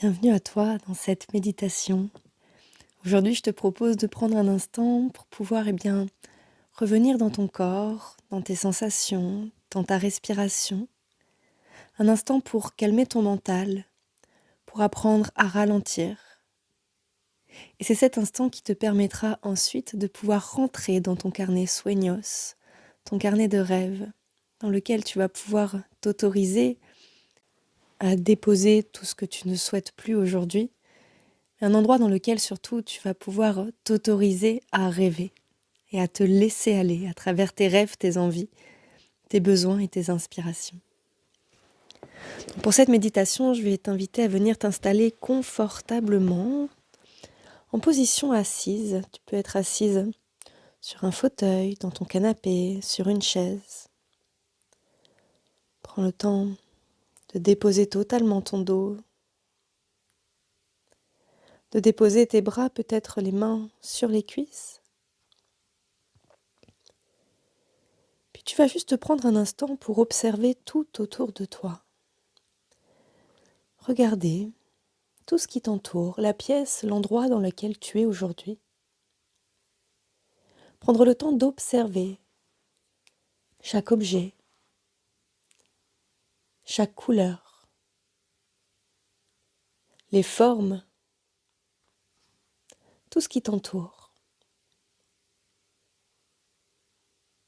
Bienvenue à toi dans cette méditation. Aujourd'hui, je te propose de prendre un instant pour pouvoir revenir dans ton corps, dans tes sensations, dans ta respiration. Un instant pour calmer ton mental, pour apprendre à ralentir. Et c'est cet instant qui te permettra ensuite de pouvoir rentrer dans ton carnet sueños, ton carnet de rêves, dans lequel tu vas pouvoir t'autoriser à déposer tout ce que tu ne souhaites plus aujourd'hui. Un endroit dans lequel surtout tu vas pouvoir t'autoriser à rêver et à te laisser aller à travers tes rêves, tes envies, tes besoins et tes inspirations. Pour cette méditation, je vais t'inviter à venir t'installer confortablement en position assise. Tu peux être assise sur un fauteuil, dans ton canapé, sur une chaise. Prends le temps de déposer totalement ton dos, de déposer tes bras, peut-être les mains sur les cuisses. Puis tu vas juste prendre un instant pour observer tout autour de toi. Regardez tout ce qui t'entoure, la pièce, l'endroit dans lequel tu es aujourd'hui. Prendre le temps d'observer chaque objet, chaque couleur, les formes, tout ce qui t'entoure.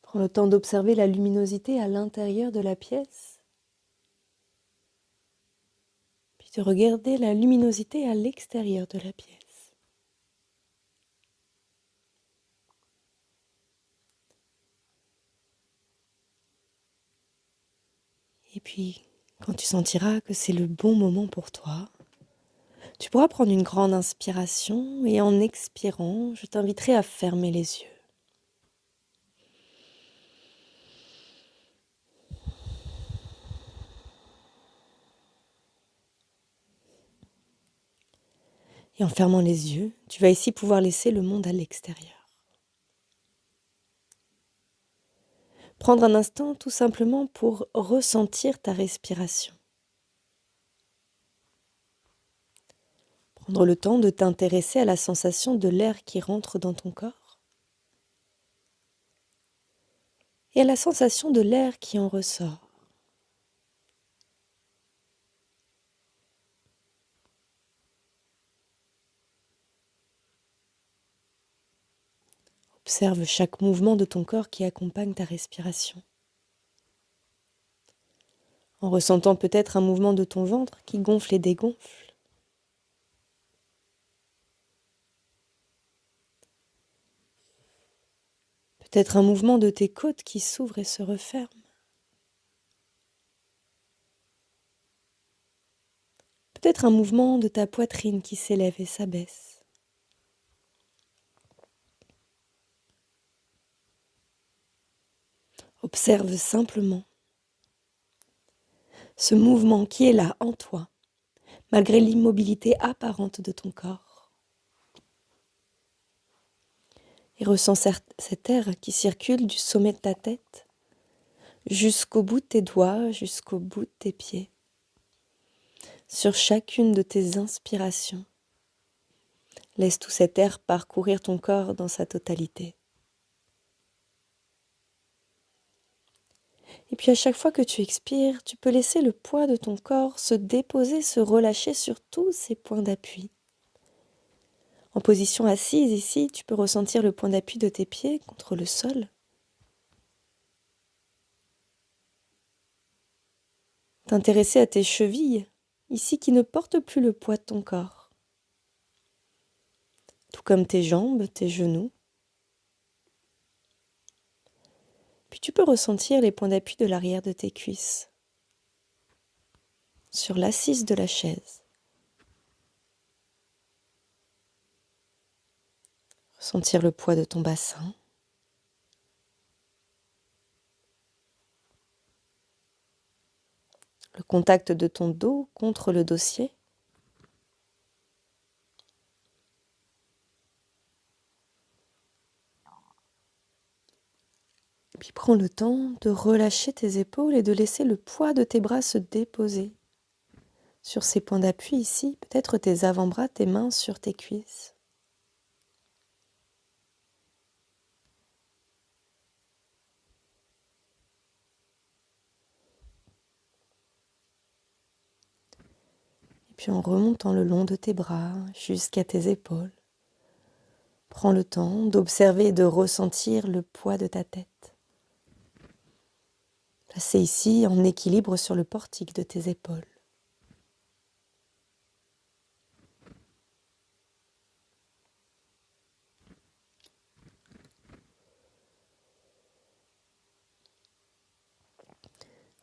Prends le temps d'observer la luminosité à l'intérieur de la pièce, puis de regarder la luminosité à l'extérieur de la pièce. Et puis, quand tu sentiras que c'est le bon moment pour toi, tu pourras prendre une grande inspiration et en expirant, je t'inviterai à fermer les yeux. Et en fermant les yeux, tu vas ici pouvoir laisser le monde à l'extérieur. Prendre un instant tout simplement pour ressentir ta respiration. Prendre le temps de t'intéresser à la sensation de l'air qui rentre dans ton corps et à la sensation de l'air qui en ressort. Observe chaque mouvement de ton corps qui accompagne ta respiration. En ressentant peut-être un mouvement de ton ventre qui gonfle et dégonfle. Peut-être un mouvement de tes côtes qui s'ouvrent et se referment. Peut-être un mouvement de ta poitrine qui s'élève et s'abaisse. Observe simplement ce mouvement qui est là en toi, malgré l'immobilité apparente de ton corps. Et ressens cet air qui circule du sommet de ta tête jusqu'au bout de tes doigts, jusqu'au bout de tes pieds. Sur chacune de tes inspirations, laisse tout cet air parcourir ton corps dans sa totalité. Et puis à chaque fois que tu expires, tu peux laisser le poids de ton corps se déposer, se relâcher sur tous ces points d'appui. En position assise ici, tu peux ressentir le point d'appui de tes pieds contre le sol. T'intéresser à tes chevilles, ici qui ne portent plus le poids de ton corps. Tout comme tes jambes, tes genoux. Puis tu peux ressentir les points d'appui de l'arrière de tes cuisses, sur l'assise de la chaise. Ressentir le poids de ton bassin. Le contact de ton dos contre le dossier. Puis prends le temps de relâcher tes épaules et de laisser le poids de tes bras se déposer sur ces points d'appui ici, peut-être tes avant-bras, tes mains sur tes cuisses. Et puis en remontant le long de tes bras jusqu'à tes épaules, prends le temps d'observer et de ressentir le poids de ta tête. Placé ici en équilibre sur le portique de tes épaules.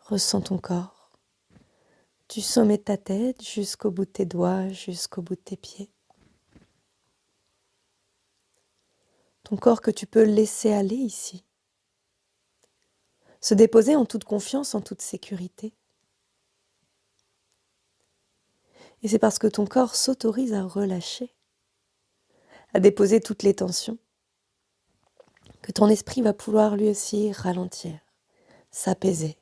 Ressens ton corps, du sommet de ta tête jusqu'au bout de tes doigts, jusqu'au bout de tes pieds. Ton corps que tu peux laisser aller ici. Se déposer en toute confiance, en toute sécurité. Et c'est parce que ton corps s'autorise à relâcher, à déposer toutes les tensions, que ton esprit va pouvoir lui aussi ralentir, s'apaiser.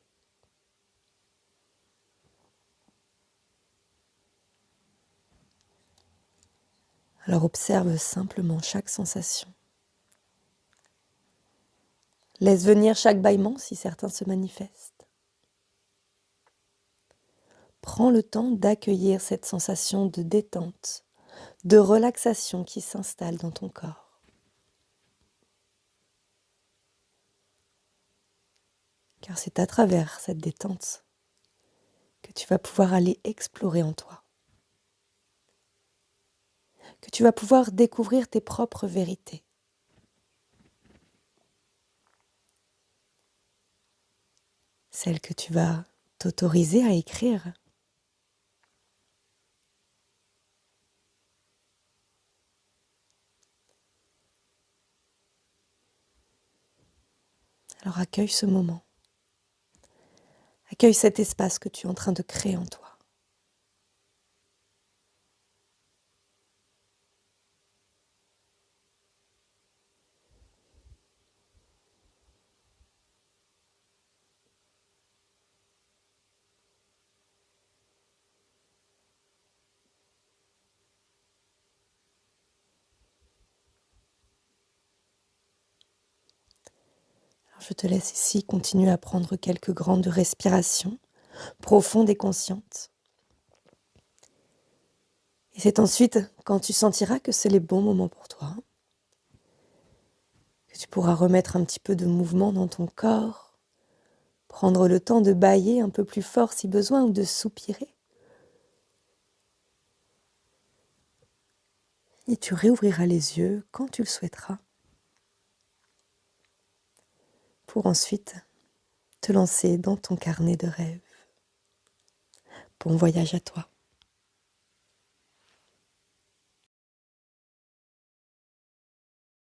Alors observe simplement chaque sensation. Laisse venir chaque bâillement si certains se manifestent. Prends le temps d'accueillir cette sensation de détente, de relaxation qui s'installe dans ton corps. Car c'est à travers cette détente que tu vas pouvoir aller explorer en toi, que tu vas pouvoir découvrir tes propres vérités. Celles que tu vas t'autoriser à écrire. Alors accueille ce moment. Accueille cet espace que tu es en train de créer en toi. Alors je te laisse ici continuer à prendre quelques grandes respirations, profondes et conscientes. Et c'est ensuite, quand tu sentiras que c'est les bons moments pour toi, que tu pourras remettre un petit peu de mouvement dans ton corps, prendre le temps de bâiller un peu plus fort si besoin ou de soupirer. Et tu réouvriras les yeux quand tu le souhaiteras, pour ensuite te lancer dans ton carnet de rêves. Bon voyage à toi.